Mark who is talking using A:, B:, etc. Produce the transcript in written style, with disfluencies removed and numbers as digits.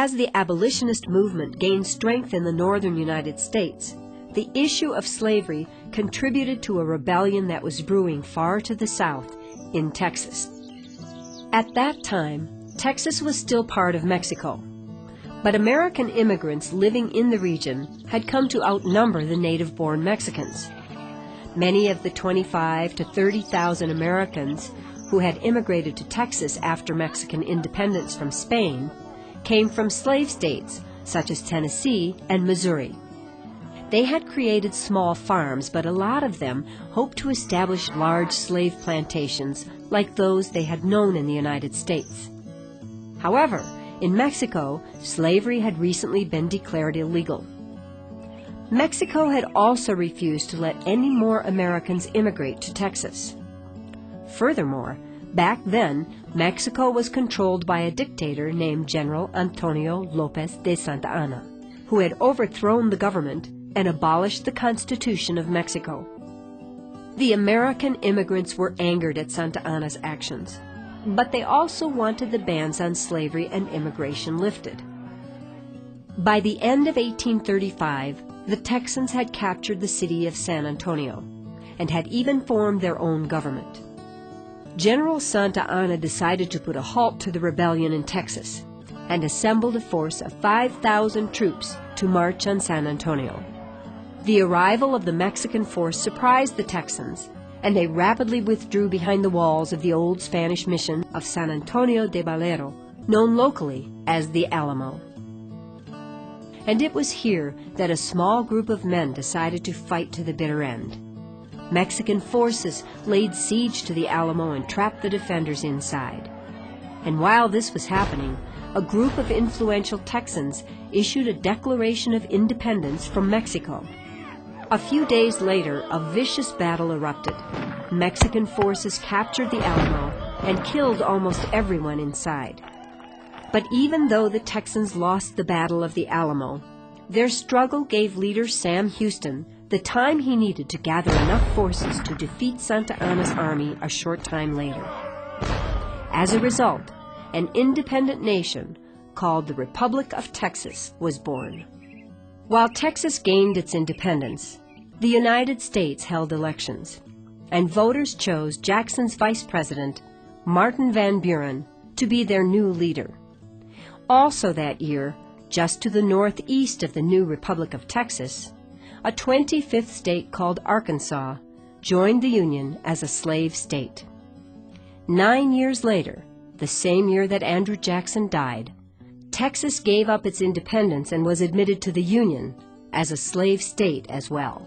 A: as the abolitionist movement gained strength in the northern United States, the issue of slavery contributed to a rebellion that was brewing far to the south in Texas. At that time, Texas was still part of Mexico, but American immigrants living in the region had come to outnumber the native-born Mexicans. Many of the 25,000 to 30,000 Americans who had immigrated to Texas after Mexican independence from Spain came from slave states such as Tennessee and Missouri. They had created small farms, but a lot of them hoped to establish large slave plantations like those they had known in the United States. However, in Mexico, slavery had recently been declared illegal. Mexico had also refused to let any more Americans immigrate to Texas. Furthermore, back then, Mexico was controlled by a dictator named General Antonio Lopez de Santa Anna, who had overthrown the government and abolished the Constitution of Mexico. The American immigrants were angered at Santa Anna's actions, but they also wanted the bans on slavery and immigration lifted. By the end of 1835, the Texans had captured the city of San Antonio and had even formed their own government. General Santa Anna decided to put a halt to the rebellion in Texas and assembled a force of 5,000 troops to march on San Antonio. The arrival of the Mexican force surprised the Texans, and they rapidly withdrew behind the walls of the old Spanish mission of San Antonio de Valero, known locally as the Alamo. And it was here that a small group of men decided to fight to the bitter end. Mexican forces laid siege to the Alamo and trapped the defenders inside. And while this was happening, a group of influential Texans issued a Declaration of Independence from Mexico. A few days later, a vicious battle erupted. Mexican forces captured the Alamo and killed almost everyone inside. But even though the Texans lost the Battle of the Alamo, their struggle gave leader Sam Houston the time he needed to gather enough forces to defeat Santa Anna's army a short time later. As a result, an independent nation called the Republic of Texas was born. While Texas gained its independence, the United States held elections, and voters chose Jackson's vice president, Martin Van Buren, to be their new leader. Also that year, just to the northeast of the new Republic of Texas, a 25th state called Arkansas joined the Union as a slave state. 9 years later, the same year that Andrew Jackson died, Texas gave up its independence and was admitted to the Union as a slave state as well.